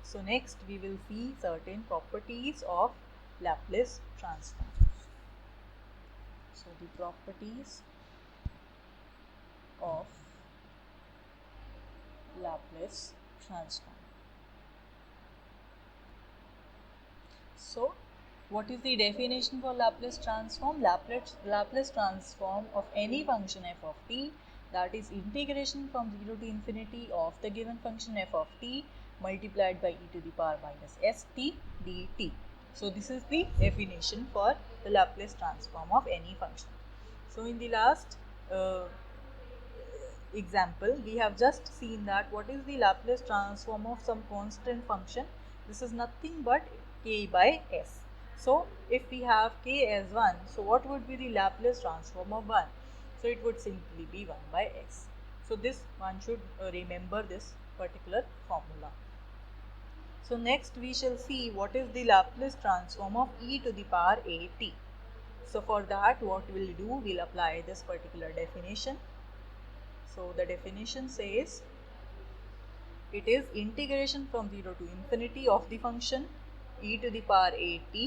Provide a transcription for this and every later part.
So next we will see certain properties of Laplace transform. So the properties of Laplace transform. So what is the definition for Laplace transform? Laplace transform of any function f of t, that is integration from 0 to infinity of the given function f of t multiplied by e to the power minus st dt. So this is the definition for the Laplace transform of any function. So in the last example, we have just seen that what is the Laplace transform of some constant function. This is nothing but k by s. So if we have k as 1, so what would be the Laplace transform of 1? So it would simply be 1 by s. So this one should remember this particular formula. So next we shall see what is the Laplace transform of e to the power at. So for that, what we'll do, we'll apply this particular definition. So the definition says it is integration from 0 to infinity of the function e to the power at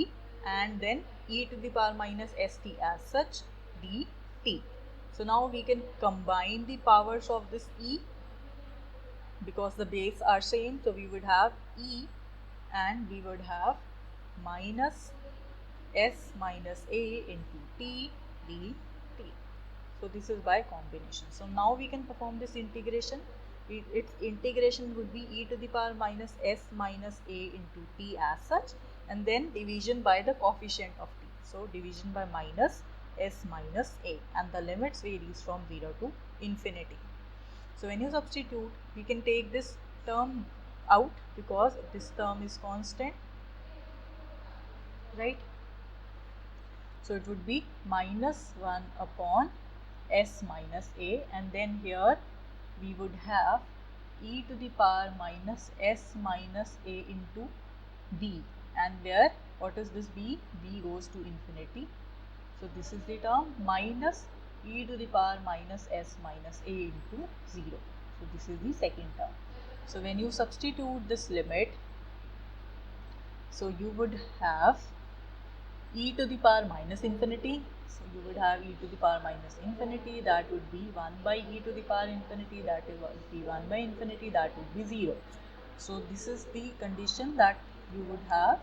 and then e to the power minus st as such dt. So now we can combine the powers of this e because the base are same. So we would have e and we would have minus s minus a into t dt. So this is by combination. So now we can perform this integration. Its integration would be e to the power minus s minus a into t as such, and then division by the coefficient of t. So division by minus s minus a, and the limits varies from 0 to infinity. So when you substitute, we can take this term out because this term is constant, right? So it would be minus 1 upon s minus a, and then here we would have e to the power minus s minus a into b, and where what is this b? B goes to infinity. So this is the term minus e to the power minus s minus a into 0. So this is the second term. So when you substitute this limit, so you would have e to the power minus infinity. So you would have e to the power minus infinity, that would be 1 by e to the power infinity, that would be 1 by infinity, that would be 0. So this is the condition that you would have.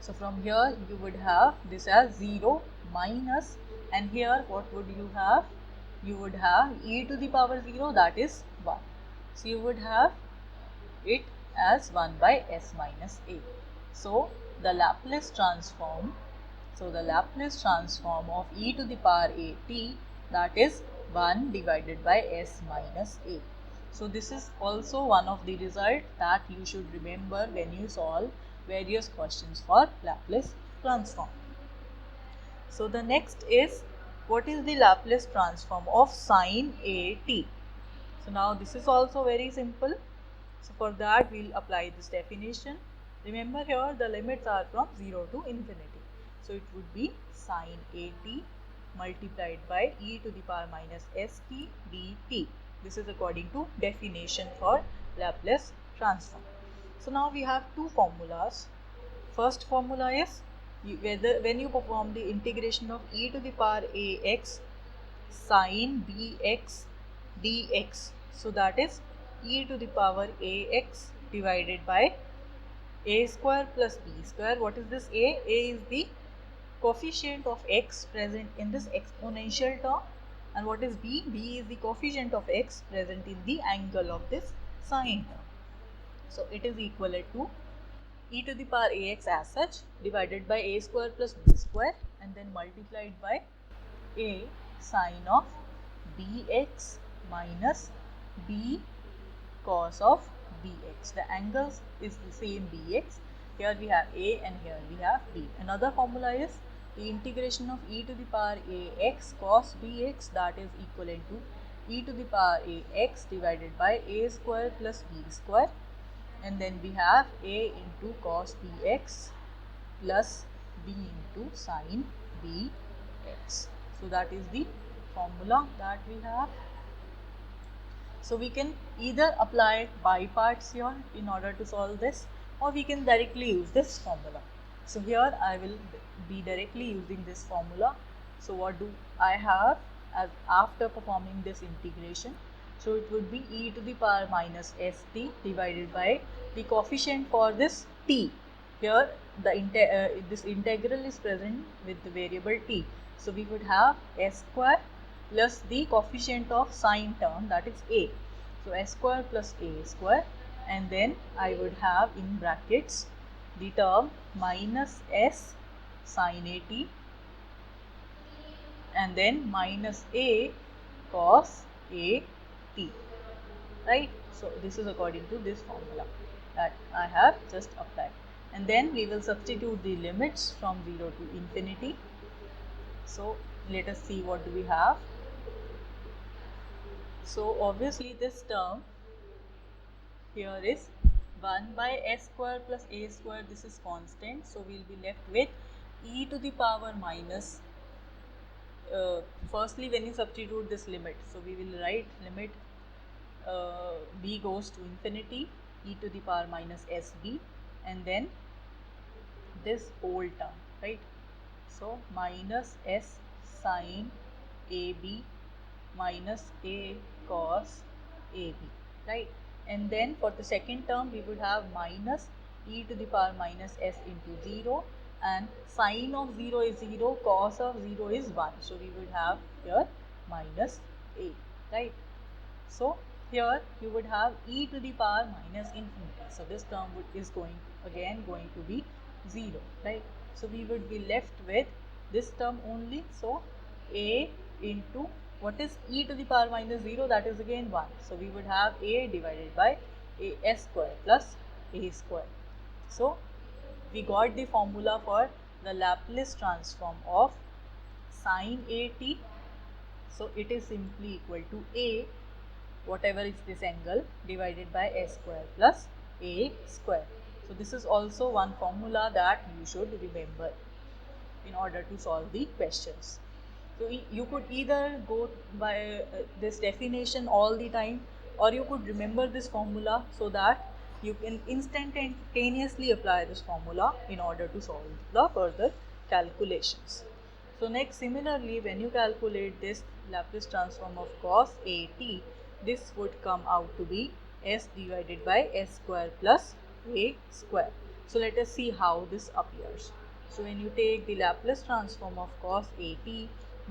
So from here you would have this as 0 minus, and here what would you have? You would have e to the power 0, that is 1. So you would have it as 1 by s minus a. So the Laplace transform, of e to the power at, that is 1 divided by s minus a. So this is also one of the results that you should remember when you solve various questions for Laplace transform. So the next is, what is the Laplace transform of sine at? So now this is also very simple. So for that we'll apply this definition. Remember here the limits are from 0 to infinity. So it would be sine at multiplied by e to the power minus st dt. This is according to definition for Laplace transform. So now we have two formulas. First formula is when you perform the integration of e to the power ax sine bx dx. So that is e to the power ax divided by a square plus b square. What is this a? A is the coefficient of x present in this exponential term, and what is b? B is the coefficient of x present in the angle of this sine term. So it is equivalent to e to the power ax as such divided by a square plus b square, and then multiplied by a sine of bx minus b cos of bx. The angles is the same bx. Here we have a and here we have b. Another formula is the integration of e to the power ax cos bx, that is equivalent to e to the power ax divided by a square plus b square, and then we have a into cos bx plus b into sin bx. So that is the formula that we have. So we can either apply by parts here in order to solve this, or we can directly use this formula. So here I will be directly using this formula. So what do I have as after performing this integration? So it would be e to the power minus st divided by the coefficient for this t. Here this integral is present with the variable t. So we would have s square plus the coefficient of sine term, that is a. So s square plus a square, and then I would have in brackets the term minus s sine at and then minus a cos a t, right? So this is according to this formula that I have just applied, and then we will substitute the limits from 0 to infinity. So let us see what do we have. So obviously this term here is 1 by s square plus a square, this is constant, so we will be left with e to the power minus, firstly when you substitute this limit, so we will write limit b goes to infinity, e to the power minus sb, and then this whole term, right? So minus s sine ab minus a cos ab, right? And then for the second term we would have minus e to the power minus s into 0, and sine of 0 is 0, cos of 0 is 1, so we would have here minus a, right? So here you would have e to the power minus infinity, so this term is going to be 0, right? So we would be left with this term only. So a into what is e to the power minus 0, that is again 1, so we would have a divided by a s square plus a square. So we got the formula for the Laplace transform of sine at. So it is simply equal to a, whatever is this angle, divided by s square plus a square. So this is also one formula that you should remember in order to solve the questions. So you could either go by this definition all the time, or you could remember this formula so that you can instantaneously apply this formula in order to solve the further calculations. So next, similarly, when you calculate this Laplace transform of cos at, this would come out to be s divided by s square plus a square. So let us see how this appears. So when you take the Laplace transform of cos at,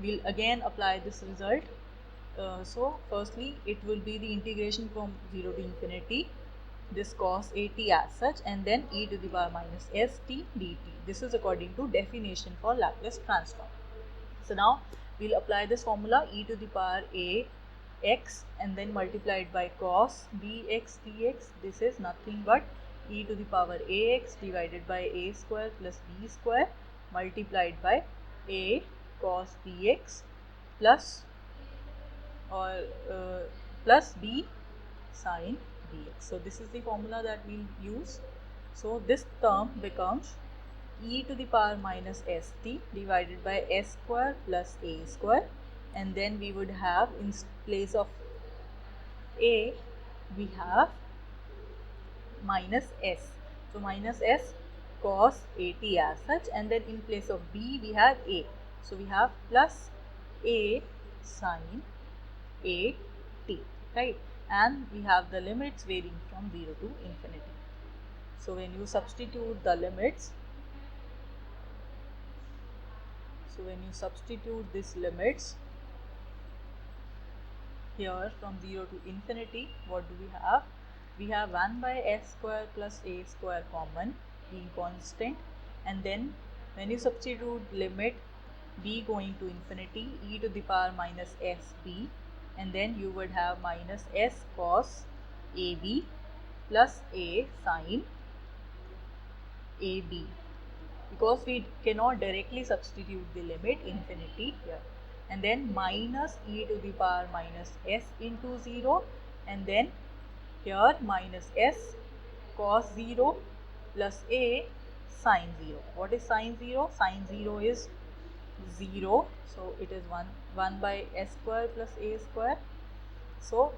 we'll again apply this result. So firstly it will be the integration from 0 to infinity this cos at as such, and then e to the power minus st dt. This is according to definition for Laplace transform. So now we'll apply this formula, e to the power a x and then multiplied by cos bx dx. This is nothing but e to the power ax divided by a square plus b square multiplied by a cos bx plus or plus b sin bx. So this is the formula that we'll use. So this term becomes e to the power minus st divided by s square plus a square, and then we would have in place of a we have minus s. So minus s cos at as such, and then in place of b we have a. So we have plus a sin a t, right? And we have the limits varying from 0 to infinity. So when you substitute the limits, these limits here from 0 to infinity, what do we have? We have 1 by s square plus a square common being constant, and then when you substitute limit b going to infinity, e to the power minus sb, and then you would have minus s cos ab plus a sin ab, because we cannot directly substitute the limit infinity here, and then minus e to the power minus s into 0, and then here minus s cos 0 plus a sin 0. What is sin 0? Sin 0 is 0, so it is 1 by s square plus a square. So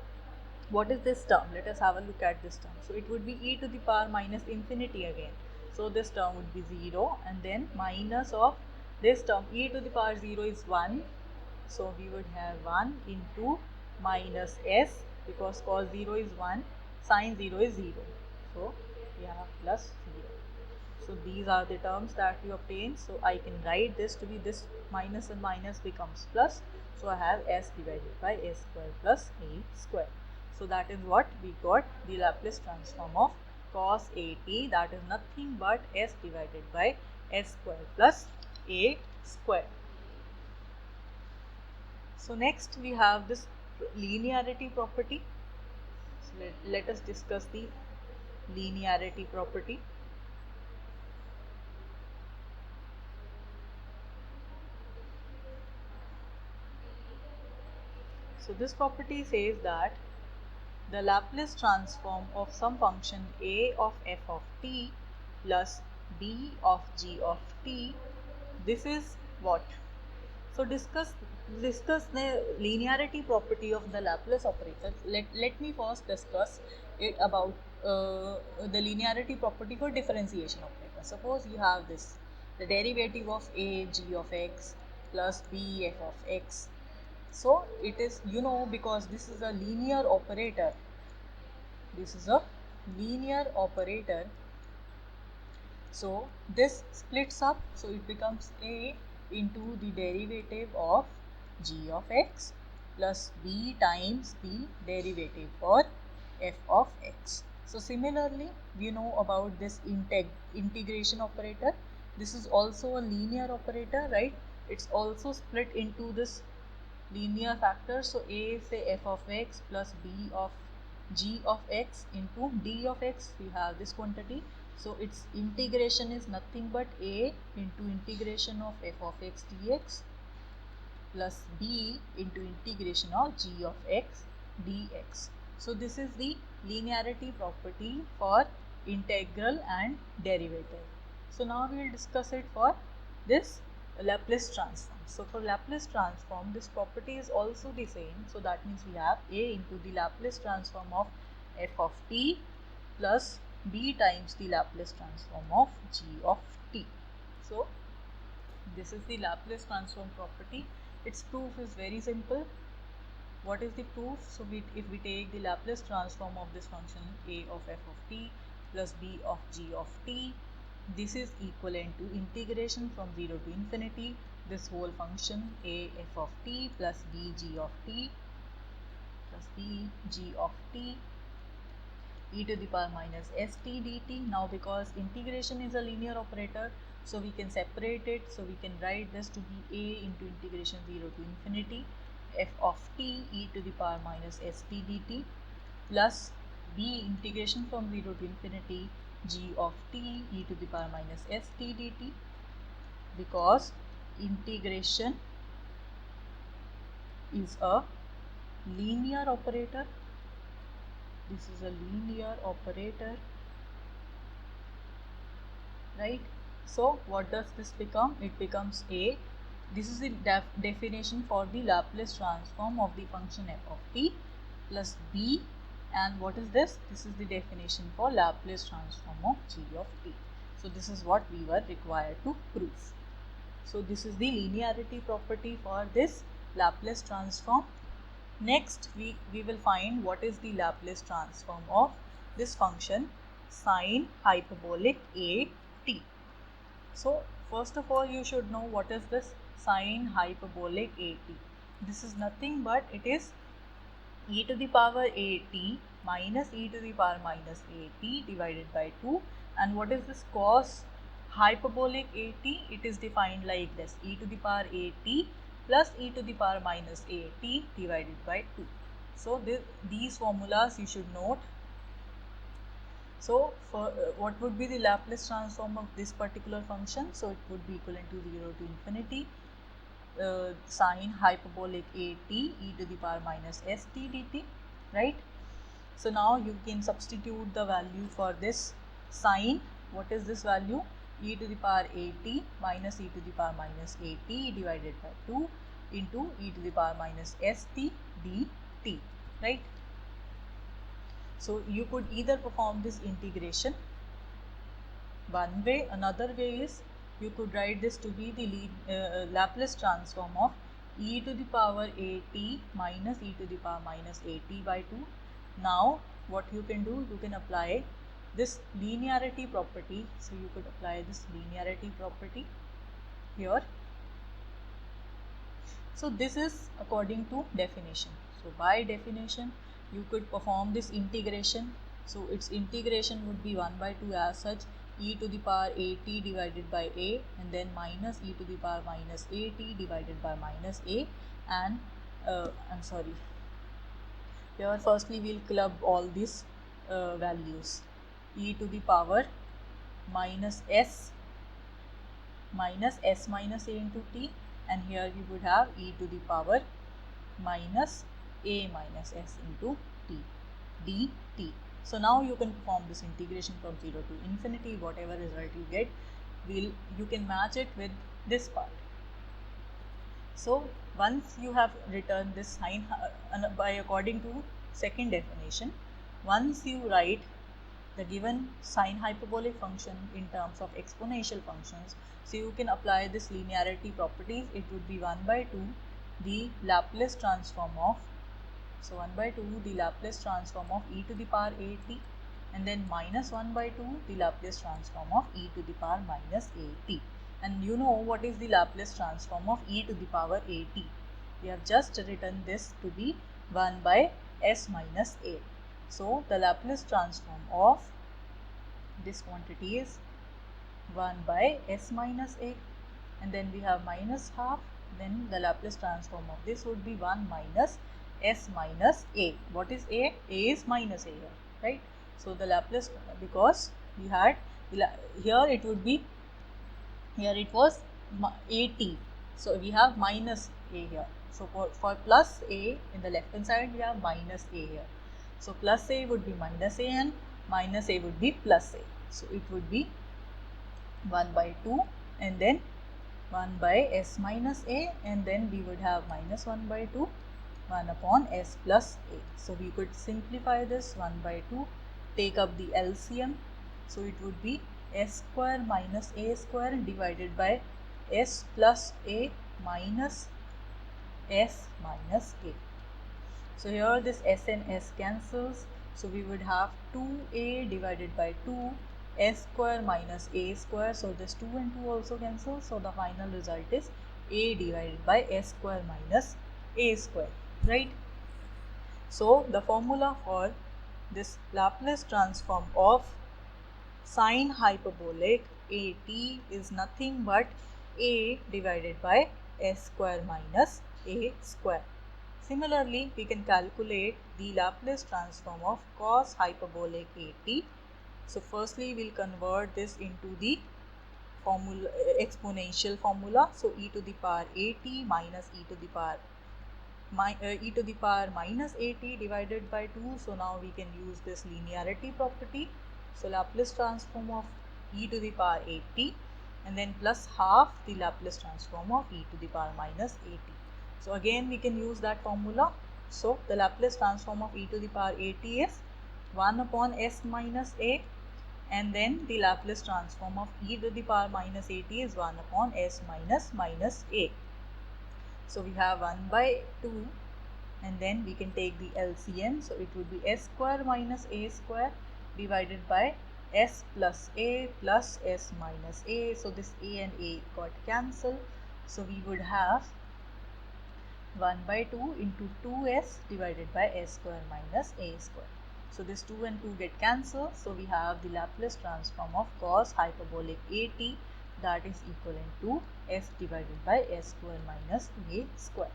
what is this term? Let us have a look at this term. So it would be e to the power minus infinity again. So this term would be 0, and then minus of this term, e to the power 0 is 1. So we would have 1 into minus s, because cos 0 is 1, sin 0 is 0. So we have plus 0. So these are the terms that we obtain. So I can write this to be this minus and minus becomes plus. So I have s divided by s square plus a square. So that is what we got, the Laplace transform of cos at, that is nothing but s divided by s square plus a square. So next we have this linearity property. So let us discuss the linearity property. So this property says that the Laplace transform of some function a of f of t plus b of g of t, this is what? So discuss the linearity property of the Laplace operator. Let me first discuss it about the linearity property for differentiation operator. Suppose you have this, the derivative of a g of x plus b f of x. So it is, because this is a linear operator, this is a linear operator, so this splits up, so it becomes a into the derivative of g of x plus b times the derivative for f of x. So similarly, we know about this integration operator. This is also a linear operator, right? It's also split into this linear factors. So a, say f of x plus b of g of x into d of x, we have this quantity. So its integration is nothing but a into integration of f of x dx plus b into integration of g of x dx. So this is the linearity property for integral and derivative. So now we will discuss it for this Laplace transform. So for Laplace transform, this property is also the same. So that means we have a into the Laplace transform of f of t plus b times the Laplace transform of g of t. So this is the Laplace transform property. Its proof is very simple. What is the proof? So if we take the Laplace transform of this function a of f of t plus b of g of t, this is equivalent to integration from 0 to infinity this whole function a f of t plus b g of t plus b g of t e to the power minus st dt. Now because integration is a linear operator, so we can separate it. So we can write this to be a into integration 0 to infinity f of t e to the power minus st dt plus b integration from 0 to infinity g of t e to the power minus st dt, because integration is a linear operator. This is a linear operator, right? So what does this become? It becomes a, this is the definition for the Laplace transform of the function f of t plus b, and what is this? This is the definition for Laplace transform of g of t. So this is what we were required to prove. So this is the linearity property for this Laplace transform. Next we will find what is the Laplace transform of this function sine hyperbolic a t. So first of all you should know what is this sine hyperbolic a t. This is nothing but it is e to the power a t minus e to the power minus a t divided by 2. And what is this cos hyperbolic a t? It is defined like this, e to the power a t plus e to the power minus a t divided by 2. So these formulas you should note. So for what would be the Laplace transform of this particular function? So it would be equivalent to 0 to infinity sine hyperbolic a t e to the power minus st dt, right? So now you can substitute the value for this sine. What is this value? E to the power a t minus e to the power minus a t divided by 2 into e to the power minus st dt, right? So you could either perform this integration one way. Another way is you could write this to be the Laplace transform of e to the power at minus e to the power minus at by 2. Now what you can do, you can apply this linearity property. So you could apply this linearity property here. So this is according to definition. So by definition you could perform this integration. So its integration would be 1 by 2 as such, e to the power at divided by a, and then minus e to the power minus at divided by minus a, and I'm sorry, here firstly we'll club all these values. E to the power minus s minus a into t, and here we would have e to the power minus a minus s into t dt. So now you can perform this integration from 0 to infinity. Whatever result you get, you can match it with this part. So once you have written this sign by according to second definition, once you write the given sine hyperbolic function in terms of exponential functions, so you can apply this linearity properties. It would be 1 by 2 the Laplace transform of, so 1 by 2 the Laplace transform of e to the power at, and then minus 1 by 2 the Laplace transform of e to the power minus at. And you know what is the Laplace transform of e to the power at? We have just written this to be 1 by s minus a. So the Laplace transform of this quantity is 1 by s minus a, and then we have minus half, then the Laplace transform of this would be 1 minus s minus a. What is a? A is minus a here, right? So the Laplace, because we had here it would be, here it was at, so we have minus a here. So for plus a in the left hand side we have minus a here. So plus a would be minus a and minus a would be plus a. So it would be 1 by 2 and then 1 by s minus a, and then we would have minus 1 by 2, 1 upon s plus a. So we could simplify this 1 by 2, take up the LCM. So it would be s square minus a square divided by s plus a minus s minus a. So here this s and s cancels. So we would have 2a divided by 2 s square minus a square. So this 2 and 2 also cancel. So the final result is a divided by s square minus a square, right? So the formula for this Laplace transform of sine hyperbolic at is nothing but a divided by s square minus a square. Similarly, we can calculate the Laplace transform of cos hyperbolic at. So firstly, we'll convert this into the formula, exponential formula. So e to the power at minus e to the power minus at divided by 2. So now we can use this linearity property. So Laplace transform of e to the power at, and then plus half the Laplace transform of e to the power minus at. So again we can use that formula. So the Laplace transform of e to the power at is 1 upon s minus a, and then the Laplace transform of e to the power minus at is 1 upon s minus a. So we have 1 by 2, and then we can take the LCM. So it would be s square minus a square divided by s plus a plus s minus a. So this a and a got cancelled. So we would have 1 by 2 into 2s divided by s square minus a square. So this 2 and 2 get cancelled. So we have the Laplace transform of cos hyperbolic at, that is equivalent to s divided by s square minus a square.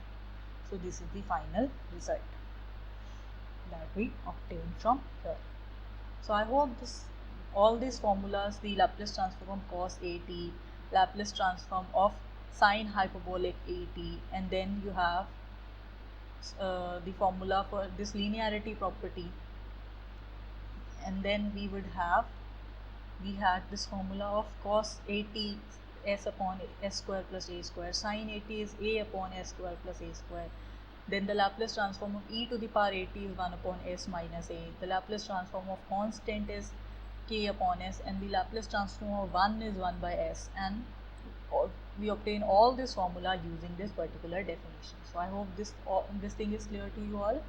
So this is the final result that we obtained from here. So I hope all these formulas, the Laplace transform of cos at, Laplace transform of sine hyperbolic at, and then you have the formula for this linearity property, and then we had this formula of cos at s upon s square plus a square, sin at is a upon s square plus a square, Then the Laplace transform of e to the power at is 1 upon s minus a. The Laplace transform of constant is k upon s, and the Laplace transform of 1 is 1 by s, and we obtain all this formula using this particular definition. So I hope this thing is clear to you all.